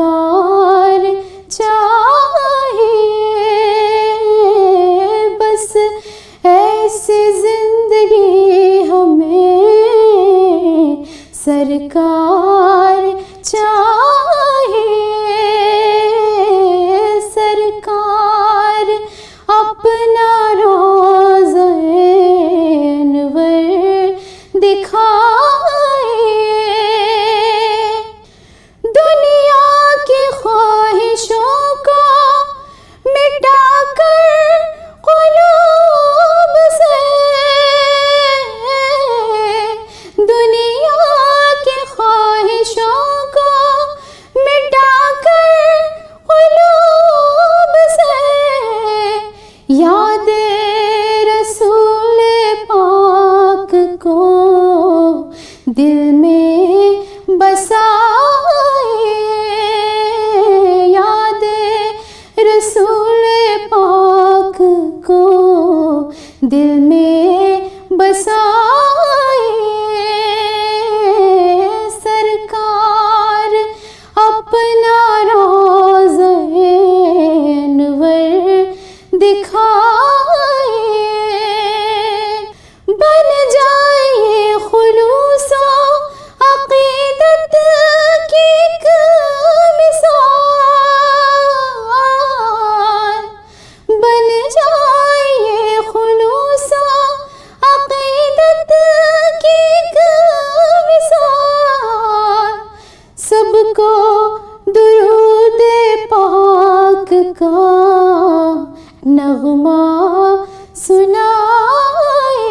सरकार चाहिए, बस ऐसी जिंदगी हमें सरकार चाहिए। सरकार अपना रोज़े अनवर दिखाए, दुनिया की ख्वाहिशों को मिटाकर क़ुलूब से, दुनिया की ख्वाहिशों को मिटाकर क़ुलूब से, याद रसूल पाक को दिल में बसाए, याद रसूल पाक को दिल में बसाए। सरकार अपना रोज़े अनवर दिखाए, बन जाए खुलूसो अक़ीदत की एक मिसाल, बन जाए खुलूसो अक़ीदत की एक मिसाल, सबको दुरूद पाक का नग़मा सुनाए,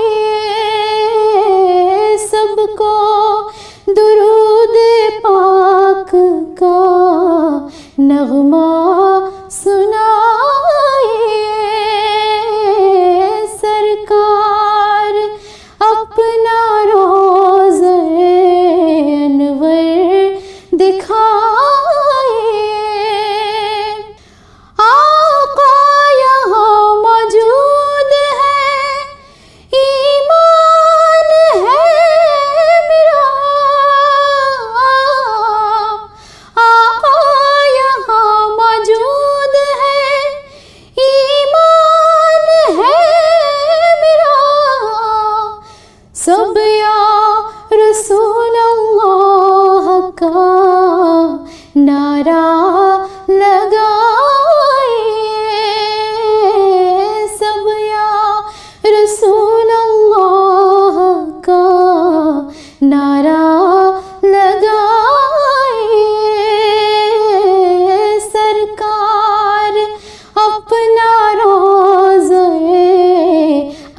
सबको दुरूद पाक का नग़मा सुनाए। सरकार अपना रोज़े अनवर दिखाए, आका यहाँ मौजूद है, ईमान है मेरा, आका यहाँ मौजूद है, ईमान है मेरा, सब या रसूल अल्लाह का नारा लगाए, सब या रसूल अल्लाह का नारा लगाए। सरकार अपना रोज़े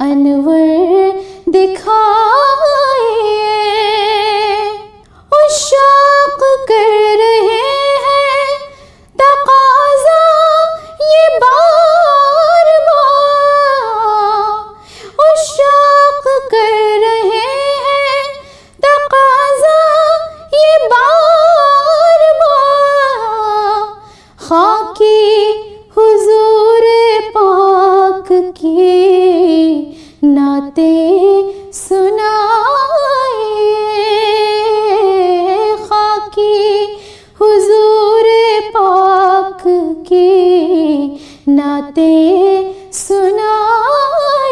अनवर दिखाए, उशाक कर रहे हैं तक़ाज़ा ये बार बार, उशाक कर रहे हैं तक़ाज़ा ये बार बार, खाकी हुज़ूर पाक की नाते सुनाए, खाकी हुज़ूर पाक की नाते सुनाए।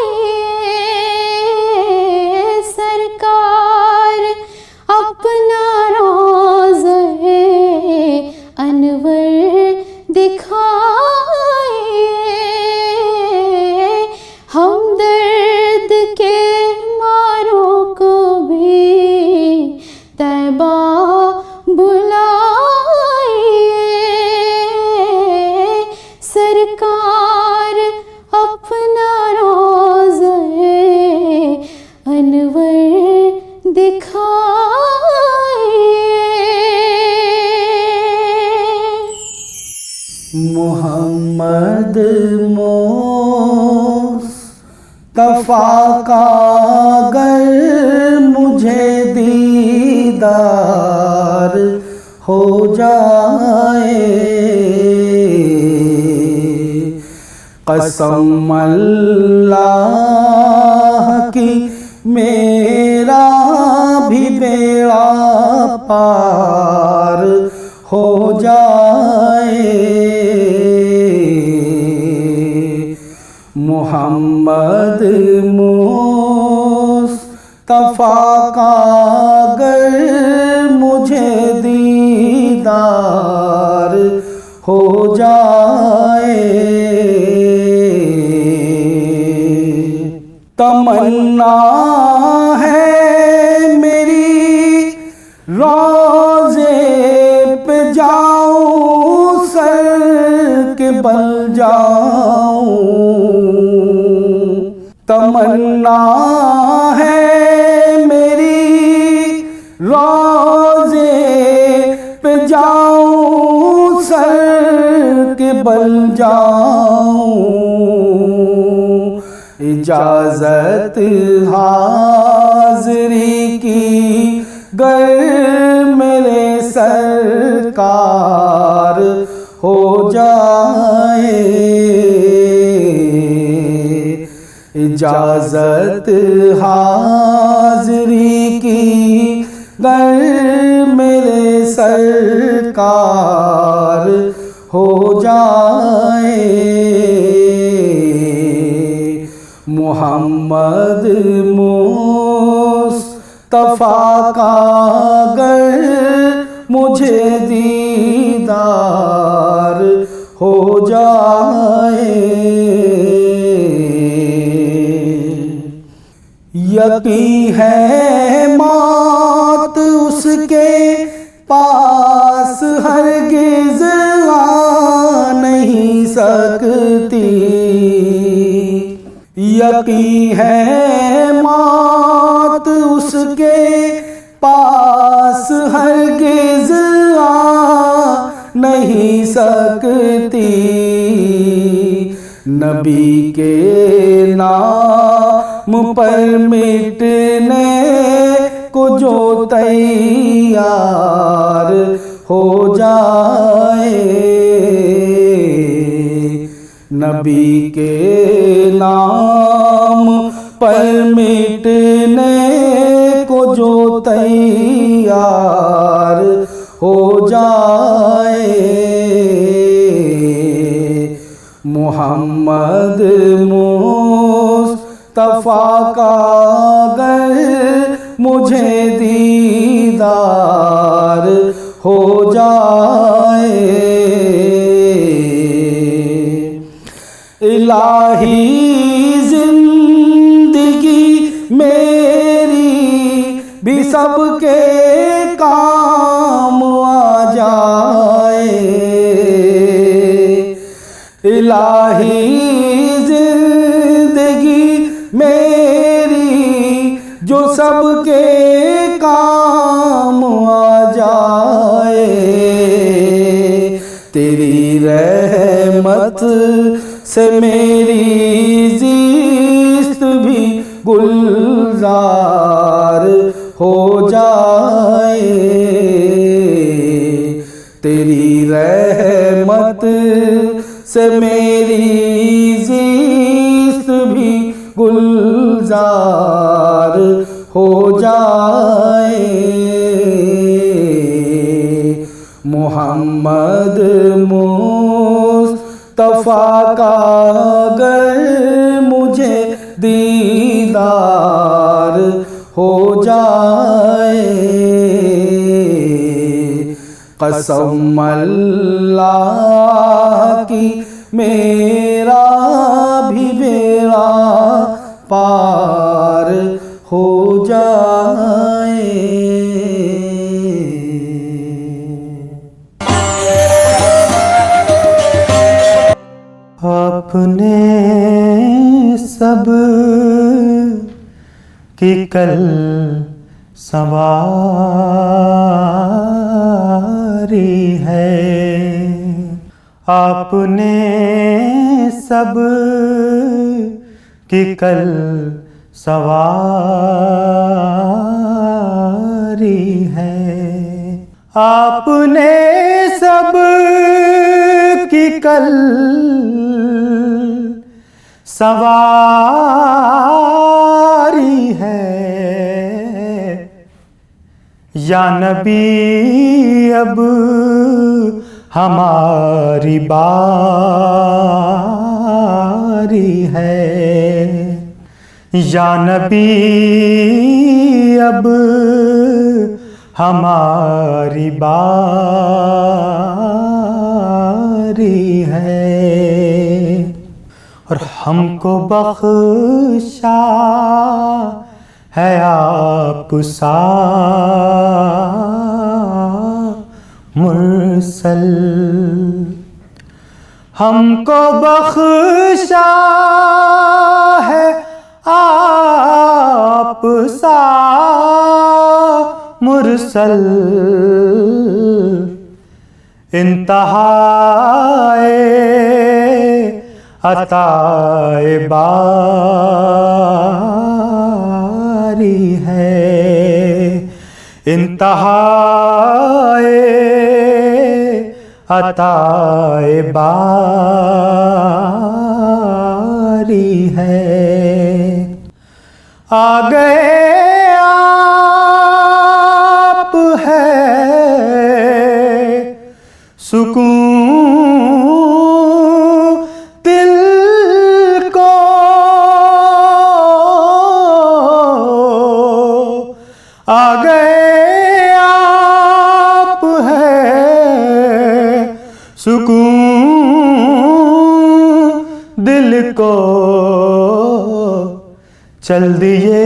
सरकार अपना रोज़े अनवर दिखाए, हमदर्द के मारों को भी तैबा बुलाए। सरकार अपना रोज़े अनवर दिखाए। मोहम्मद मुस्तफ़ा का अगर मुझे दीदार हो जाए, कसम अल्लाह की मेरा भी बेड़ा पार हो जाए। मोहम्मद मुस्तफा का अगर मुझे दीदार हो जाए, तमन्ना है मेरी रोज़े पे जाऊं, सर के बल जाऊं। तमन्ना है मेरी रोज़े पे जाऊं, सर के बल जाऊं। इजाज़त हाज़री की गर मेरे सरकार हो जाए, इजाज़त हाज़री की गर मेरे सरकार हो जाए। मोहम्मद मुस्तफा का अगर मुझे दीदार हो जाए, यकीन है मौत उसके पास हरगिज़ आ नहीं सकती। यकीन है मौत उसके पास हरगिज़ आ नहीं सकती। नबी के नाम पर मिटने को जो तैयार हो जाए, नबी के नाम पर मिटने को जो तैयार हो जाए। मोहम्मद मुस्तफा का अगर मुझे दीदार हो जाए, इलाही जिंदगी मेरी भी सबके काम आ जाए। इलाही जिंदगी मेरी जो सबके काम आ जाए, तेरी रहमत से मेरी ज़िस्त भी गुलजार हो जाए। तेरी रहमत से मेरी ज़िस्त भी गुलजार हो जाए। मोहम्मद मुस्तफा का अगर मुझे दीदार हो जाए, कसम अल्लाह की मेरा भी बेड़ा पार हो जाए। अपने सब की कल सवारी है, आपने सब की कल सवारी है। आपने सब की कल सवारी है। या नबी अब हमारी बारी है। या नबी अब हमारी बारी है, और हमको बख्शा है आप सा मुरसल। हमको बख्शा है आप सा मुरसल। इंतहाए अताए बारी है। इंतहाए अताए बारी है। आ गए आप है सुकून दिल को। आ गए आप है सुकून दिल को। चल दिए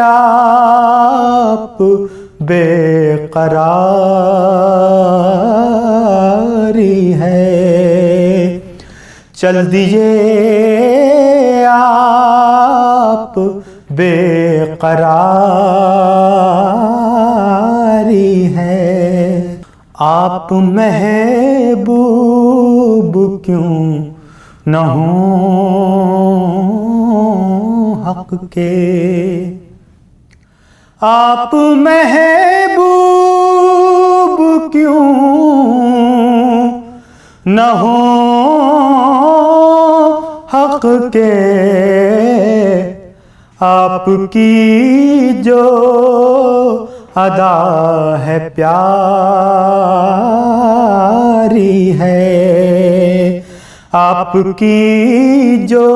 आप बेकरारी है। चल दिए आप बेकरारी है। आप महबूब क्यों न हो हक के। आप महबूब क्यों न हो हक के। आपकी जो अदा है प्यारी है। आपकी जो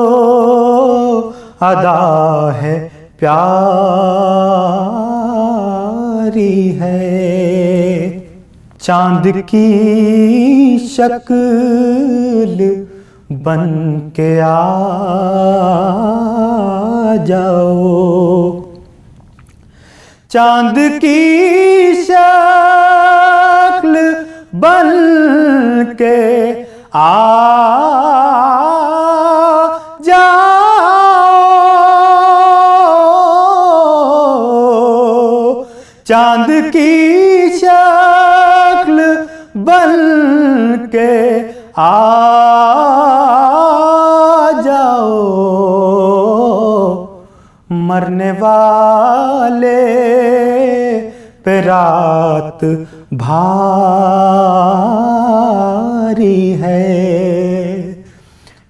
अदा है प्यारी है। चांद की शक्ल बन के आ जाओ। चांद की शक्ल बन के आ जाओ। चांद की शक्ल बन के आ जाओ। मरने वाले पे रात भारी है।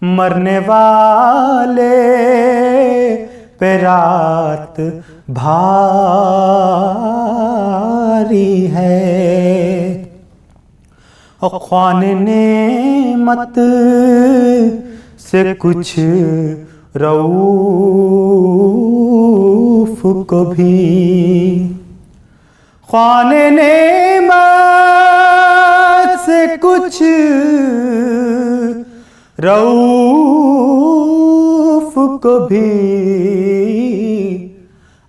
मरने वाले पे रात भारी है। और ख्वाने नेमत से कुछ रऊफ को भी। ख्वाने नेमत से कुछ रऊफ को भी।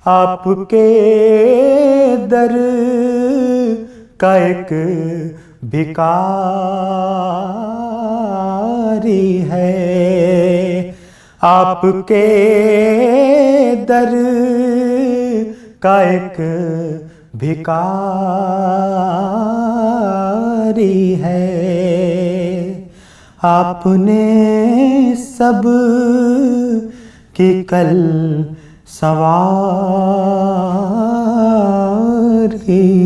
आपके दर का एक भिखारी है। आपके दर का एक भिखारी है। आपने सब की कल सवारी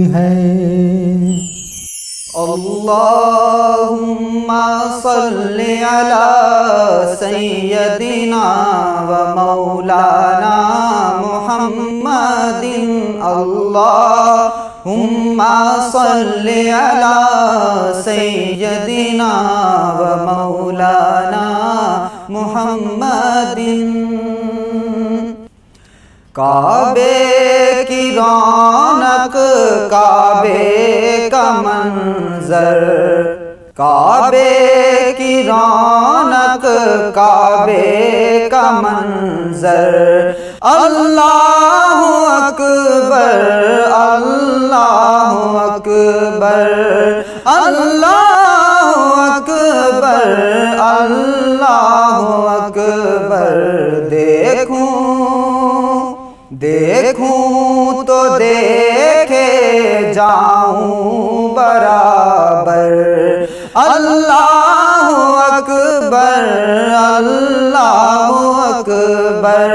है। अल्लाहुम्मा सल्लि अला सय्यदिना व मौलाना मुहम्मदिन। अल्लाहुम्मा सल्लि अला सय्यदिना व मौलाना मुहम्मदिन। काबे की रौनक, काबे का मंजर, काबे की रौनक, काबे का मंजर। अल्लाहु अकबर, अल्लाहु अकबर, अल्लाहु अकबर, अल्लाहु अकबर। देखूं तो देखे जाऊं बराबर। अल्लाहु अकबर, अल्लाहु अकबर,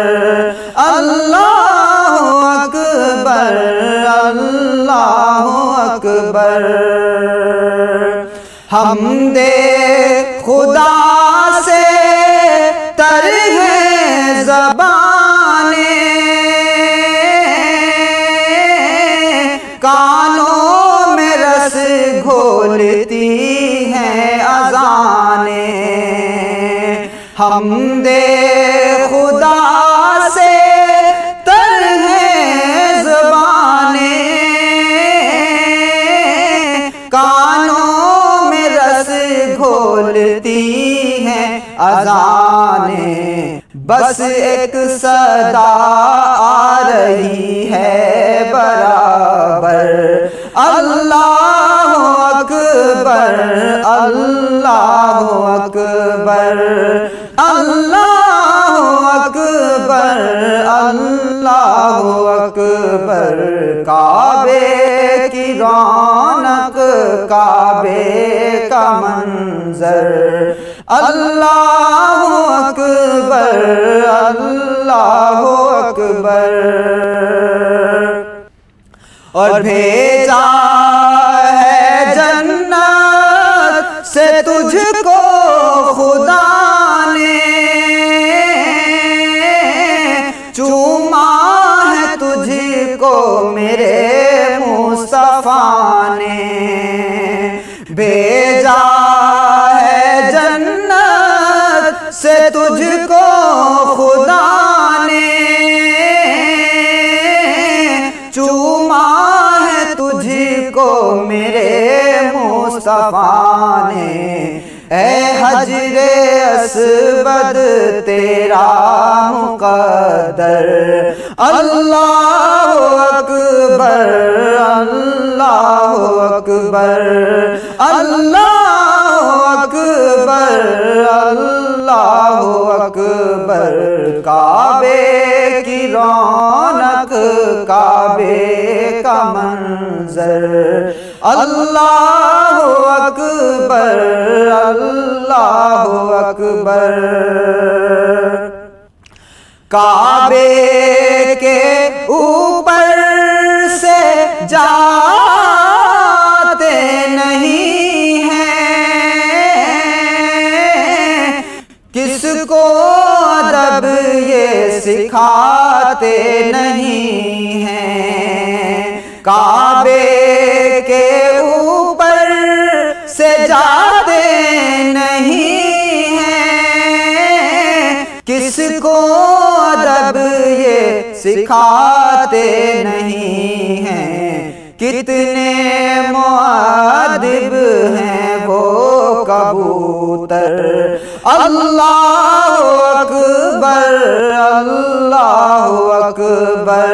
अल्लाहु अकबर, अल्लाहु अकबर। हमदे खुदा से तर है ज़बाने, कानों में रस घोलती हैं अज़ाने। हमदे खुदा से तर है ज़बाने, कानों में रस घोलती हैं अज़ाने। बस एक सदा आ रही है बराबर। अल्लाहु अकबर, अल्लाहु अकबर, अल्लाहु अकबर, अल्लाहु अकबर। काबे की रौनक, काबे का मंजर। अल्लाहु अकबर, अल्लाहु अकबर। और भेजा है जन्नत से तुझको खुदा ने, चूमा है तुझको मेरे मुस्तफा ने। भेजा है जन्नत से तुझको खुदा ने, चूमा है तुझको मेरे मुस्तफा ने। ऐ हजरे अस्वद तेरा मुक़द्दर। अल्लाहु अकबर, अल्लाहु अकबर, अल्लाहु अकबर, अल्लाहु अकबर। काबे की रौनक, काबे का मंजर। अल्लाहु अकबर, अल्लाहु अकबर। काबे के ऊपर से जाते नहीं हैं, किसको अदब ये सिखाते नहीं हैं। काबे के ऊपर से जाते नहीं हैं, किसको अदब ये सिखाते नहीं हैं। कितने मुअद्दिब हैं वो कबूतर। अल्लाहु अकबर, अल्लाहु अकबर।